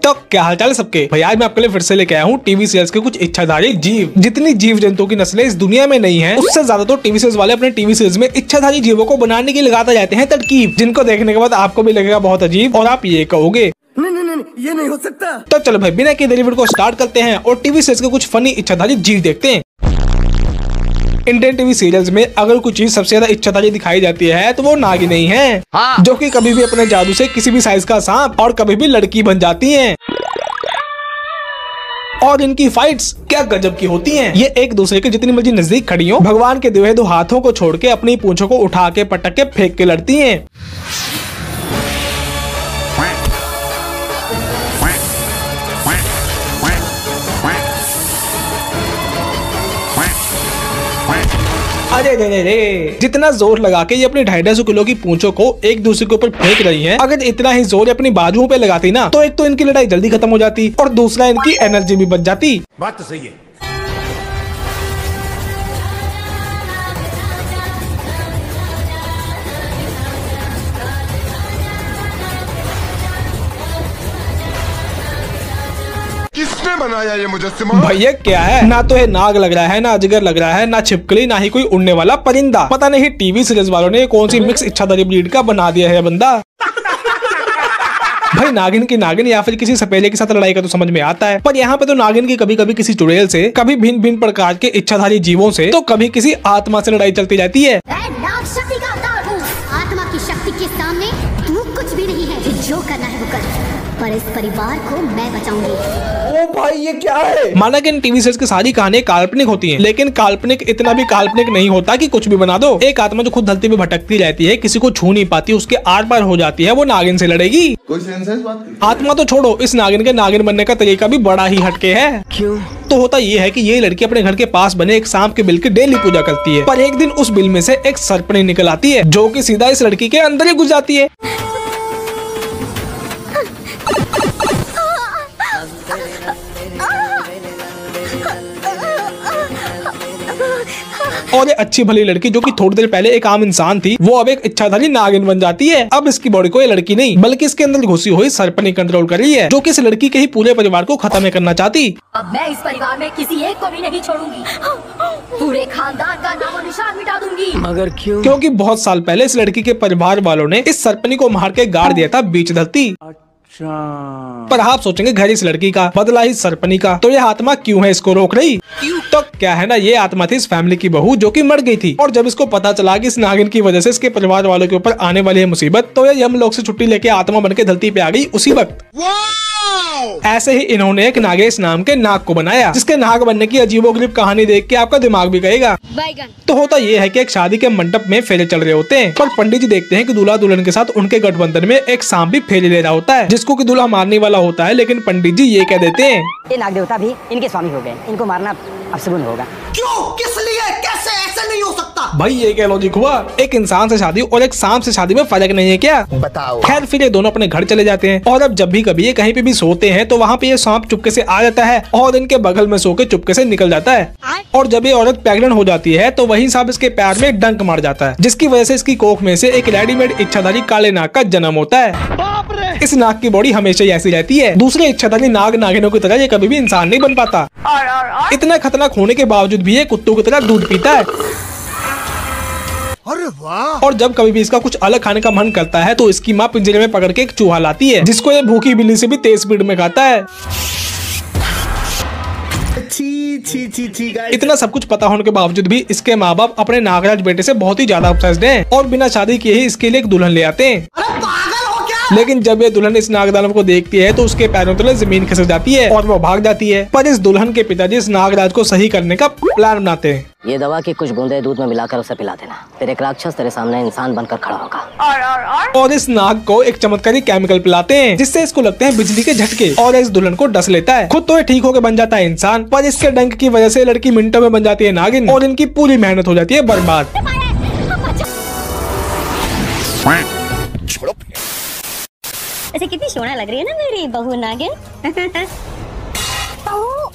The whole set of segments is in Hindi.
तो क्या हालचाल है सबके भाई, आज मैं आपके लिए फिर से लेके आया हूँ टीवी सीरियल्स के कुछ इच्छाधारी जीव। जितनी जीव जंतुओं की नस्लें इस दुनिया में नहीं है, उससे ज्यादा तो टीवी सीरियल्स वाले अपने टीवी सीरियल्स में इच्छाधारी जीवों को बनाने की लगाते जाते हैं तरकीब, जिनको देखने के बाद आपको भी लगेगा बहुत अजीब और आप ये कहोगे नहीं, ये नहीं हो सकता। तो चलो भाई बिना किसी वीडियो को स्टार्ट करते हैं और टीवी सीरियल्स के कुछ फनी इच्छाधारी जीव देखते हैं। इंडियन टीवी सीरियल्स में अगर कुछ चीज सबसे ज्यादा इच्छाधारी दिखाई जाती है तो वो नागिन ही है, जो कि कभी भी अपने जादू से किसी भी साइज का सांप और कभी भी लड़की बन जाती हैं। और इनकी फाइट्स क्या गजब की होती हैं। ये एक दूसरे के जितनी मर्जी नजदीक खड़ी हो, भगवान के दिए दो हाथों को छोड़ के अपनी पूंछों को उठा के पटक के फेंक के लड़ती हैं। अरे रे, जितना जोर लगा के ये अपनी 250 किलो की पूंछों को एक दूसरे के ऊपर फेंक रही हैं, अगर इतना ही जोर अपनी बाजुओं पे लगाती ना तो एक तो इनकी लड़ाई जल्दी खत्म हो जाती और दूसरा इनकी एनर्जी भी बच जाती। बात तो सही है। किसने बनाया ये मुजस्सिमा? भैया क्या है, ना तो ये नाग लग रहा है, ना अजगर लग रहा है, ना छिपकली, ना ही कोई उड़ने वाला परिंदा। पता नहीं टीवी सीरीज वालों ने कौन सी मिक्स इच्छाधारी ब्रीड का बना दिया है बंदा। भाई नागिन की नागिन या फिर किसी सपेले के साथ लड़ाई का तो समझ में आता है, पर यहाँ पे तो नागिन की कभी कभी किसी चुड़ैल से, कभी भिन्न भिन्न प्रकार के इच्छाधारी जीवों से, तो कभी किसी आत्मा से लड़ाई चलती जाती है। नाग शक्ति का अवतार हूँ। आत्मा की शक्ति के सामने तू कुछ भी नहीं है। जो करना है वो कर, पर इस परिवार को मैं बचाऊंगी। ओ भाई ये क्या है। माना कि इन टीवी सीरीज की सारी कहानी काल्पनिक होती हैं, लेकिन काल्पनिक इतना भी काल्पनिक नहीं होता कि कुछ भी बना दो। एक आत्मा जो खुद धरती पे भटकती रहती है, किसी को छू नहीं पाती, उसके आर पार हो जाती है, वो नागिन से लड़ेगी। कोई सेंस है इस बात की? आत्मा तो छोड़ो, इस नागिन के नागिन बनने का तरीका भी बड़ा ही हटके है। क्यों? तो होता ये है कि ये लड़की अपने घर के पास बने एक सांप के बिल की डेली पूजा करती है, पर एक दिन उस बिल में से एक सर्पणी निकल आती है, जो कि सीधा इस लड़की के अंदर ही घुस जाती है। और ये अच्छी भली लड़की जो कि थोड़ी देर पहले एक आम इंसान थी, वो अब एक इच्छाधारी नागिन बन जाती है। अब इसकी बॉडी को ये लड़की नहीं बल्कि इसके अंदर घुसी हुई सर्पणी कंट्रोल कर रही है, जो कि इस लड़की के ही पूरे परिवार को खत्म करना चाहती। अब मैं इस परिवार में किसी एक को भी नहीं छोड़ूंगी, पूरे खानदान का नामो निशान मिटा दूंगी। मगर क्यों? क्योंकि बहुत साल पहले इस लड़की के परिवार वालों ने इस सर्पणी को मार के गाड़ दिया था बीच धरती। पर आप सोचेंगे घर इस लड़की का, बदला ही सर्पणी का, तो ये आत्मा क्यों है इसको रोक रही? तो क्या है ना, ये आत्मा थी इस फैमिली की बहू जो कि मर गई थी, और जब इसको पता चला कि इस नागिन की वजह से इसके परिवार वालों के ऊपर आने वाली है मुसीबत, तो ये यमलोक से छुट्टी लेके आत्मा बन के धरती पे आ गई उसी वक्त। ऐसे ही इन्होंने एक नागेश नाम के नाग को बनाया, जिसके नाग बनने की अजीबोगरीब कहानी देख के आपका दिमाग भी गएगा। तो होता ये है कि एक शादी के मंडप में फेरे चल रहे होते हैं, पर पंडित जी देखते हैं कि दूल्हा दुल्हन के साथ उनके गठबंधन में एक सांप भी फेरे ले रहा होता है, जिसको कि दूल्हा मारने वाला होता है, लेकिन पंडित जी ये कह देते हैं ये नाग देवता भी इनके स्वामी हो गए, इनको मारना अपशगुन होगा। क्यों? किस लिए? कैसे? ऐसे नहीं हो सकता। भाई ये क्या लॉजिक हुआ? एक इंसान से शादी और एक सांप से शादी में फर्क नहीं है क्या? बताओ। खैर फिर ये दोनों अपने घर चले जाते हैं, और अब जब भी कभी ये कहीं पे भी सोते हैं तो वहाँ पे ये सांप चुपके से आ जाता है और इनके बगल में सो के चुपके से निकल जाता है। और जब ये औरत प्रेग्नेंट हो जाती है तो वही सांप इसके पैर में डंक मार जाता है, जिसकी वजह से इसकी कोख में से एक रेडीमेड इच्छाधारी काले नाग का जन्म होता है। इस नाग की बॉडी हमेशा ही ऐसी रहती है, दूसरे इच्छाधारी नाग नागिनों की तरह ये कभी भी इंसान नहीं बन पाता। इतना खतरनाक होने के बावजूद भी ये कुत्तों की तरह दूध पीता है। अरे वाह! और जब कभी भी इसका कुछ अलग खाने का मन करता है तो इसकी माँ पिंजरे में पकड़ के एक चूहा लाती है, जिसको ये भूखी बिल्ली से भी तेज स्पीड में खाता है। इतना सब कुछ पता होने के बावजूद भी इसके माँ बाप अपने नागराज बेटे से बहुत ही ज्यादा ऑब्सेस्ड हैं, और बिना शादी किए ही इसके लिए एक दुल्हन ले आते हैं। लेकिन जब ये दुल्हन इस नागदानव को देखती है तो उसके पैरों तले जमीन खिसक जाती है और वो भाग जाती है। पर इस दुल्हन के पिताजी इस नागराज को सही करने का प्लान बनाते हैं। ये दवा की कुछ बूंदे दूध में मिलाकर उसे पिला देना, फिर एक राक्षस तेरे सामने इंसान बनकर खड़ा होगा। और इस नाग को एक चमत्कारी केमिकल पिलाते हैं, जिससे इसको लगते हैं बिजली के झटके, और इस दुल्हन को डस लेता है। खुद तो ये ठीक होकर बन जाता है इंसान, पर इसके डंक की वजह से लड़की मिनटों में बन जाती है नागिन, और इनकी पूरी मेहनत हो जाती है बर्बाद। ऐसे कितनी सोना लग रही है ना मेरी बहू नागिन। बहू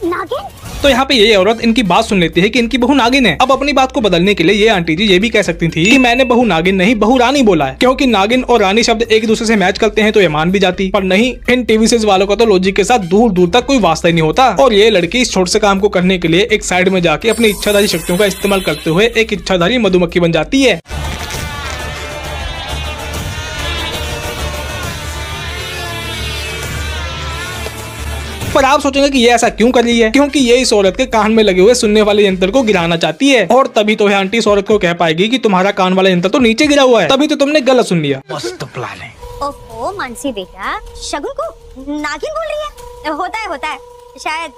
नागिन? तो यहाँ पे ये औरत इनकी बात सुन लेती है कि इनकी बहू नागिन है। अब अपनी बात को बदलने के लिए ये आंटी जी ये भी कह सकती थी कि मैंने बहू नागिन नहीं बहू रानी बोला है, क्योंकि नागिन और रानी शब्द एक दूसरे से मैच करते हैं तो ये मान भी जाती। पर नहीं, इन टीवी सीरीज वालों का तो लॉजिक के साथ दूर दूर तक कोई वास्ता ही नहीं होता। और ये लड़की इस छोटे से काम को करने के लिए एक साइड में जाके अपनी इच्छाधारी शक्तियों का इस्तेमाल करते हुए एक इच्छाधारी मधुमक्खी बन जाती है। पर आप सोचेंगे कि ये ऐसा क्यों कर रही है, क्योंकि ये इस औरत के कान में लगे हुए सुनने वाले यंत्र को गिराना चाहती है। और तभी तो आंटी इस औरत को कह पाएगी कि तुम्हारा कान वाला यंत्र तो नीचे गिरा हुआ है, तभी तो तुमने गलत सुन लिया। मस्त प्लान है। ओहो मानसी बेटा, शगुन को नागिन बोल रही है। होता है शायद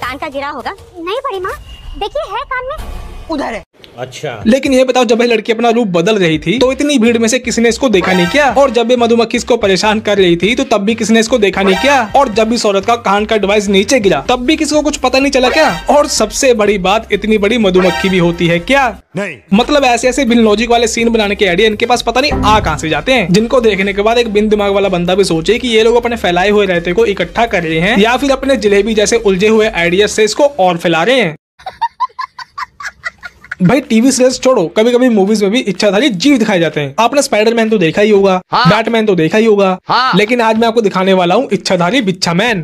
कान का गिरा होगा। नहीं बड़ी माँ, देखिए है कान में, उधर है। अच्छा, लेकिन ये बताओ, जब ये लड़की अपना रूप बदल रही थी तो इतनी भीड़ में से किसी ने इसको देखा नहीं क्या? और जब ये मधुमक्खी इसको परेशान कर रही थी तो तब भी किसी ने इसको देखा नहीं क्या? और जब इस औरत का कान का डिवाइस नीचे गिरा तब भी किसी को कुछ पता नहीं चला क्या? और सबसे बड़ी बात, इतनी बड़ी मधुमक्खी भी होती है क्या? नहीं। मतलब ऐसे ऐसे बिन लॉजिक वाले सीन बनाने के आइडिया इनके पास पता नहीं आ कहां से जाते हैं, जिनको देखने के बाद एक बिन दिमाग वाला बंदा भी सोचे कि ये लोग अपने फैलाए हुए रहते को इकट्ठा कर रहे हैं या फिर अपने जलेबी जैसे उलझे हुए आइडिया से इसको और फैला रहे हैं। भाई टीवी सीरियल्स छोड़ो, कभी कभी मूवीज में भी इच्छाधारी जीव दिखाए जाते हैं। आपने स्पाइडरमैन तो देखा ही होगा, बैटमैन तो देखा ही होगा, लेकिन आज मैं आपको दिखाने वाला हूँ इच्छाधारी बिच्छा मैन,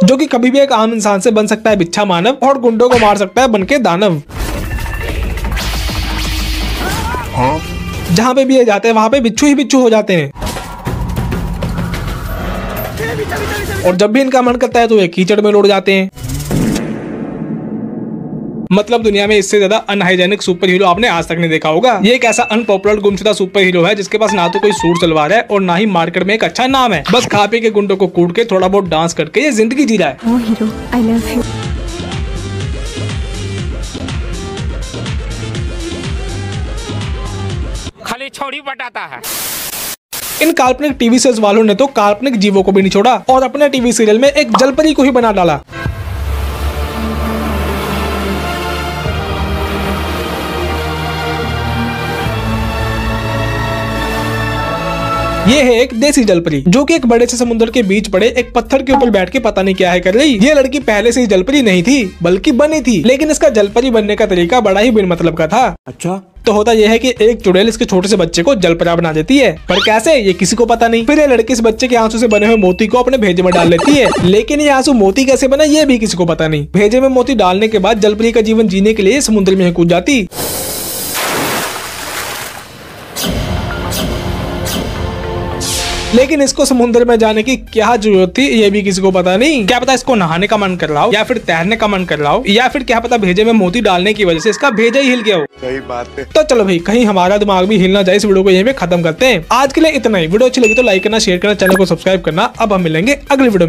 जो कि कभी भी एक आम इंसान से बन सकता है बिच्छा मानव और गुंडों को मार सकता है बनके दानव। जहाँ पे भी ये जाते हैं वहाँ पे बिच्छू ही बिच्छू हो जाते हैं। और जब भी इनका मन करता है तो ये कीचड़ में लौट जाते हैं। मतलब दुनिया में इससे ज्यादा अनहाइजेनिक सुपर हीरो आपने आज तक नहीं देखा होगा। ये एक ऐसा अनपॉपुलर गुमशुदा सुपर हीरो है जिसके पास ना तो कोई सूट सलवार है और ना ही मार्केट में एक अच्छा नाम है। बस खा पी के गुंडों को कूट के थोड़ा बहुत डांस करके ये जिंदगी जी रहा है। ओ हीरो, आई लव यू। खाली छोड़ी बटाता है। इन काल्पनिक टीवी सीरियल वालों ने तो काल्पनिक जीवों को भी नहीं छोड़ा और अपने टीवी सीरियल में एक जलपरी को ही बना डाला। ये है एक देसी जलपरी जो कि एक बड़े से समुद्र के बीच पड़े एक पत्थर के ऊपर बैठ के पता नहीं क्या है कर रही। ये लड़की पहले से ही जलपरी नहीं थी बल्कि बनी थी, लेकिन इसका जलपरी बनने का तरीका बड़ा ही बिन मतलब का था। अच्छा, तो होता यह है कि एक चुड़ैल इसके छोटे से बच्चे को जलपरा बना देती है, पर कैसे ये किसी को पता नहीं। फिर ये लड़की इस बच्चे के आंसू से बने हुए मोती को अपने भेजे में डाल लेती है, लेकिन ये आंसू मोती कैसे बना ये भी किसी को पता नहीं। भेजे में मोती डालने के बाद जलपरी का जीवन जीने के लिए समुद्र में कूद जाती। लेकिन इसको समुद्र में जाने की क्या जरूरत थी ये भी किसी को पता नहीं। क्या पता इसको नहाने का मन कर रहा हो या फिर तैरने का मन कर रहा हो या फिर क्या पता भेजे में मोती डालने की वजह से इसका भेजा ही हिल गया हो। सही बात है। तो चलो भाई, कहीं हमारा दिमाग भी हिलना जाए। इस वीडियो को यहीं पे खत्म करते हैं। आज के लिए इतना ही। वीडियो अच्छी लगी तो लाइक करना, शेयर करना, चैनल को सब्सक्राइब करना। अब हम मिलेंगे अगली वीडियो में।